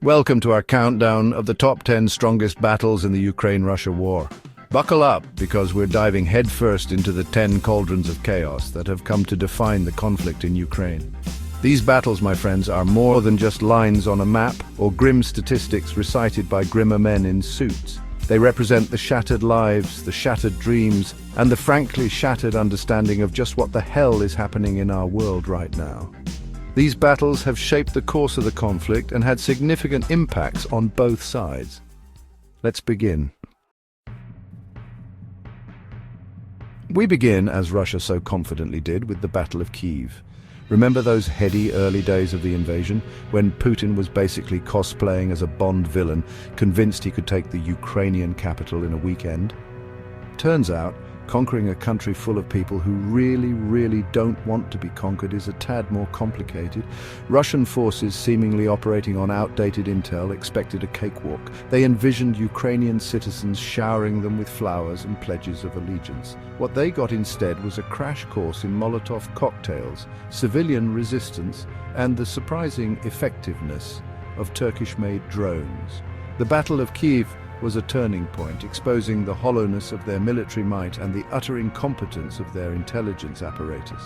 Welcome to our countdown of the top 10 strongest battles in the Ukraine-Russia war. Buckle up, because we're diving headfirst into the 10 cauldrons of chaos that have come to define the conflict in Ukraine. These battles, my friends, are more than just lines on a map or grim statistics recited by grimmer men in suits. They represent the shattered lives, the shattered dreams, and the frankly shattered understanding of just what the hell is happening in our world right now. These battles have shaped the course of the conflict and had significant impacts on both sides. Let's begin. We begin, as Russia so confidently did, with the Battle of Kyiv. Remember those heady early days of the invasion, when Putin was basically cosplaying as a Bond villain, convinced he could take the Ukrainian capital in a weekend? Turns out, conquering a country full of people who really don't want to be conquered is a tad more complicated. Russian forces, seemingly operating on outdated intel, expected a cakewalk. They envisioned Ukrainian citizens showering them with flowers and pledges of allegiance. What they got instead was a crash course in Molotov cocktails, civilian resistance, and the surprising effectiveness of Turkish-made drones. The Battle of Kyiv was a turning point, exposing the hollowness of their military might and the utter incompetence of their intelligence apparatus.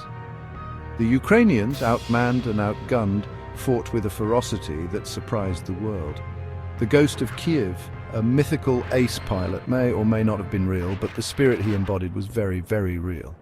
The Ukrainians, outmanned and outgunned, fought with a ferocity that surprised the world. The ghost of Kiev, a mythical ace pilot, may or may not have been real, but the spirit he embodied was very real.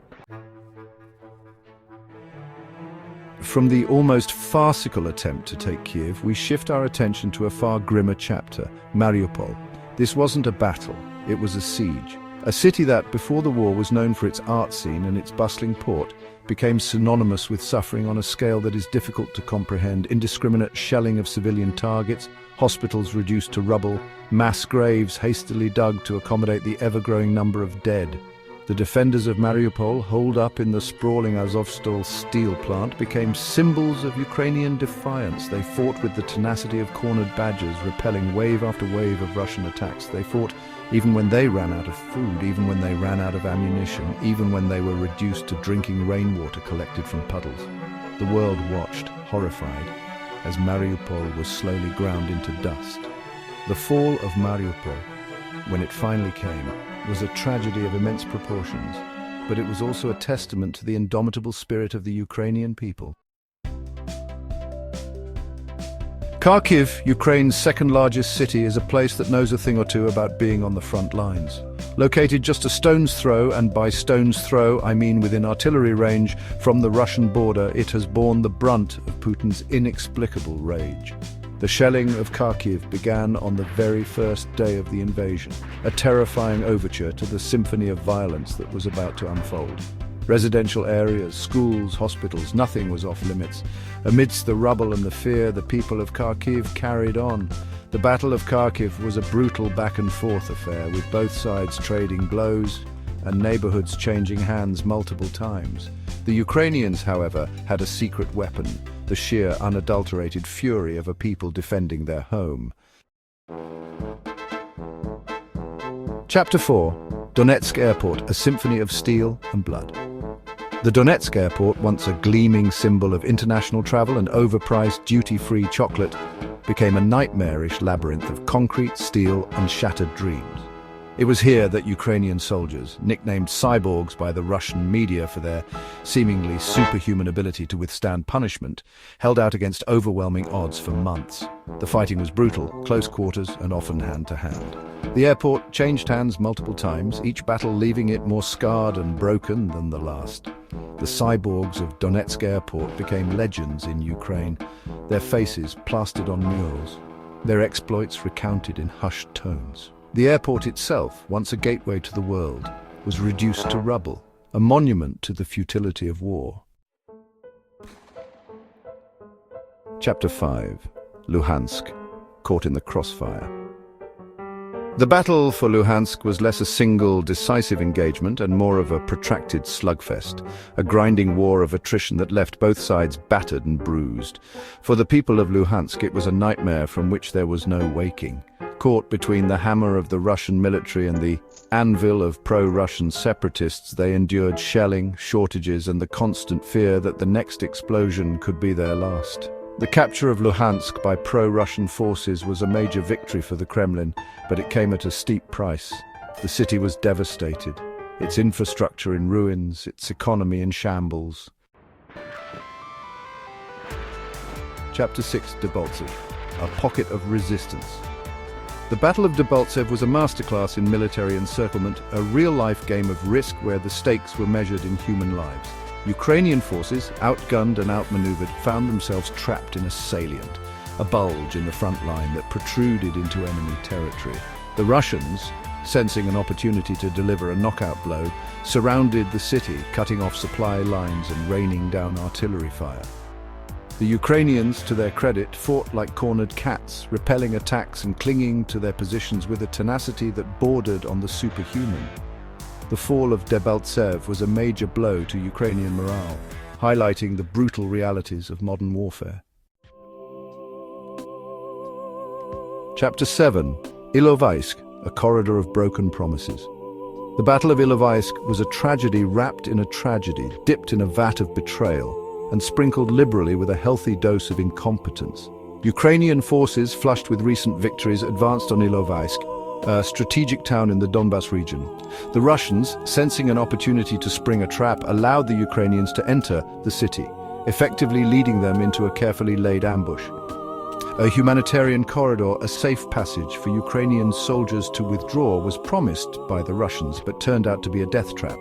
From the almost farcical attempt to take Kiev, we shift our attention to a far grimmer chapter, Mariupol. This wasn't a battle, it was a siege. A city that, before the war, was known for its art scene and its bustling port, became synonymous with suffering on a scale that is difficult to comprehend. Indiscriminate shelling of civilian targets, hospitals reduced to rubble, mass graves hastily dug to accommodate the ever-growing number of dead. The defenders of Mariupol, holed up in the sprawling Azovstal steel plant, became symbols of Ukrainian defiance. They fought with the tenacity of cornered badgers, repelling wave after wave of Russian attacks. They fought even when they ran out of food, even when they ran out of ammunition, even when they were reduced to drinking rainwater collected from puddles. The world watched, horrified, as Mariupol was slowly ground into dust. The fall of Mariupol, when it finally came, was a tragedy of immense proportions, but it was also a testament to the indomitable spirit of the Ukrainian people. Kharkiv, Ukraine's second-largest city, is a place that knows a thing or two about being on the front lines. Located just a stone's throw, and by stone's throw I mean within artillery range, from the Russian border, it has borne the brunt of Putin's inexplicable rage. The shelling of Kharkiv began on the very first day of the invasion, a terrifying overture to the symphony of violence that was about to unfold. Residential areas, schools, hospitals, nothing was off limits. Amidst the rubble and the fear, the people of Kharkiv carried on. The Battle of Kharkiv was a brutal back-and-forth affair, with both sides trading blows and neighborhoods changing hands multiple times. The Ukrainians, however, had a secret weapon, the sheer, unadulterated fury of a people defending their home. Chapter 4. Donetsk Airport, a symphony of steel and blood. The Donetsk Airport, once a gleaming symbol of international travel and overpriced duty-free chocolate, became a nightmarish labyrinth of concrete, steel, and shattered dreams. It was here that Ukrainian soldiers, nicknamed cyborgs by the Russian media for their seemingly superhuman ability to withstand punishment, held out against overwhelming odds for months. The fighting was brutal, close quarters, and often hand-to-hand. The airport changed hands multiple times, each battle leaving it more scarred and broken than the last. The cyborgs of Donetsk Airport became legends in Ukraine, their faces plastered on murals, their exploits recounted in hushed tones. The airport itself, once a gateway to the world, was reduced to rubble, a monument to the futility of war. Chapter 5. Luhansk, caught in the crossfire. The battle for Luhansk was less a single, decisive engagement and more of a protracted slugfest, a grinding war of attrition that left both sides battered and bruised. For the people of Luhansk, it was a nightmare from which there was no waking. Caught between the hammer of the Russian military and the anvil of pro-Russian separatists, they endured shelling, shortages, and the constant fear that the next explosion could be their last. The capture of Luhansk by pro-Russian forces was a major victory for the Kremlin, but it came at a steep price. The city was devastated, its infrastructure in ruins, its economy in shambles. Chapter 6: Debaltseve, a pocket of resistance. The Battle of Debaltseve was a masterclass in military encirclement, a real-life game of risk where the stakes were measured in human lives. Ukrainian forces, outgunned and outmaneuvered, found themselves trapped in a salient, a bulge in the front line that protruded into enemy territory. The Russians, sensing an opportunity to deliver a knockout blow, surrounded the city, cutting off supply lines and raining down artillery fire. The Ukrainians, to their credit, fought like cornered cats, repelling attacks and clinging to their positions with a tenacity that bordered on the superhuman. The fall of Debaltseve was a major blow to Ukrainian morale, highlighting the brutal realities of modern warfare. Chapter 7: Ilovaisk, a corridor of broken promises. The Battle of Ilovaisk was a tragedy wrapped in a tragedy, dipped in a vat of betrayal, and sprinkled liberally with a healthy dose of incompetence. Ukrainian forces, flushed with recent victories, advanced on Ilovaisk, a strategic town in the Donbas region. The Russians, sensing an opportunity to spring a trap, allowed the Ukrainians to enter the city, effectively leading them into a carefully laid ambush. A humanitarian corridor, a safe passage for Ukrainian soldiers to withdraw, was promised by the Russians but turned out to be a death trap.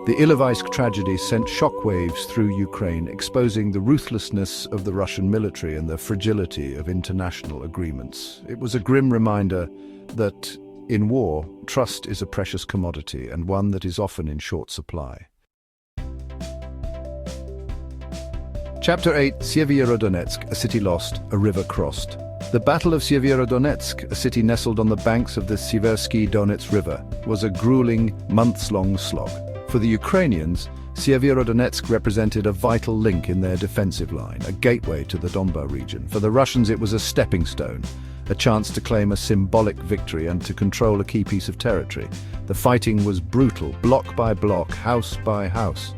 The Ilovaisk tragedy sent shockwaves through Ukraine, exposing the ruthlessness of the Russian military and the fragility of international agreements. It was a grim reminder that, in war, trust is a precious commodity and one that is often in short supply. Chapter 8: Sievierodonetsk, a city lost, a river crossed. The Battle of Sievierodonetsk, a city nestled on the banks of the Siversky Donets River, was a grueling, months-long slog. For the Ukrainians, Sievierodonetsk represented a vital link in their defensive line, a gateway to the Donbas region. For the Russians, it was a stepping stone, a chance to claim a symbolic victory and to control a key piece of territory. The fighting was brutal, block by block, house by house.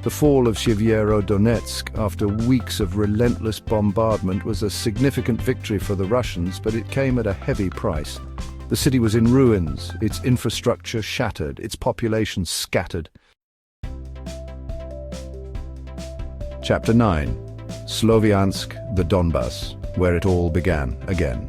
The fall of Sievierodonetsk, after weeks of relentless bombardment, was a significant victory for the Russians, but it came at a heavy price. The city was in ruins, its infrastructure shattered, its population scattered. Chapter 9: Sloviansk, the Donbas, where it all began again.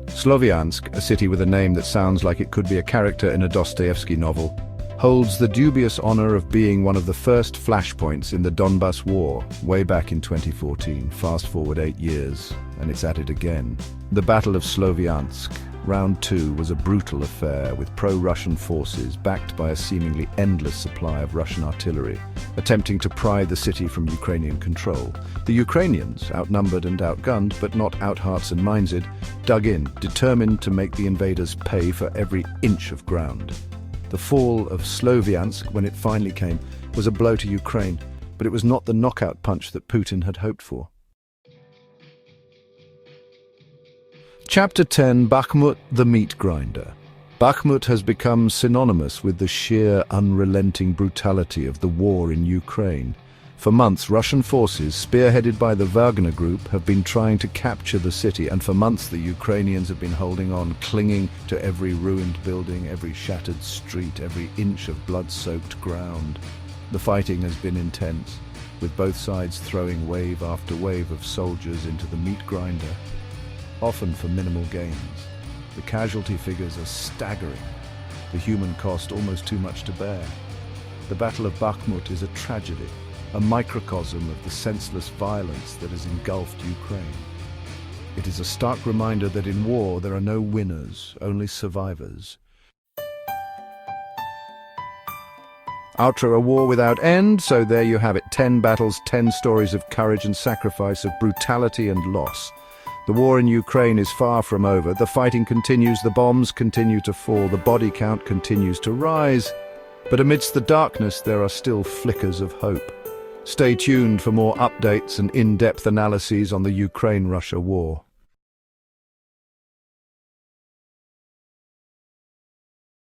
Sloviansk, a city with a name that sounds like it could be a character in a Dostoevsky novel, holds the dubious honor of being one of the first flashpoints in the Donbas War, way back in 2014. Fast forward 8 years, and it's at it again. The Battle of Sloviansk, Round 2, was a brutal affair, with pro-Russian forces, backed by a seemingly endless supply of Russian artillery, attempting to pry the city from Ukrainian control. The Ukrainians, outnumbered and outgunned, but not out-hearts and minded, dug in, determined to make the invaders pay for every inch of ground. The fall of Sloviansk, when it finally came, was a blow to Ukraine, but it was not the knockout punch that Putin had hoped for. Chapter 10: Bakhmut, the meat grinder. Bakhmut has become synonymous with the sheer, unrelenting brutality of the war in Ukraine. For months, Russian forces, spearheaded by the Wagner Group, have been trying to capture the city, and for months the Ukrainians have been holding on, clinging to every ruined building, every shattered street, every inch of blood-soaked ground. The fighting has been intense, with both sides throwing wave after wave of soldiers into the meat grinder, often for minimal gains. The casualty figures are staggering, the human cost almost too much to bear. The Battle of Bakhmut is a tragedy, a microcosm of the senseless violence that has engulfed Ukraine. It is a stark reminder that in war there are no winners, only survivors. Outro: a war without end, so there you have it. 10 battles, 10 stories of courage and sacrifice, of brutality and loss. The war in Ukraine is far from over. The fighting continues, the bombs continue to fall, the body count continues to rise. But amidst the darkness, there are still flickers of hope. Stay tuned for more updates and in-depth analyses on the Ukraine-Russia war.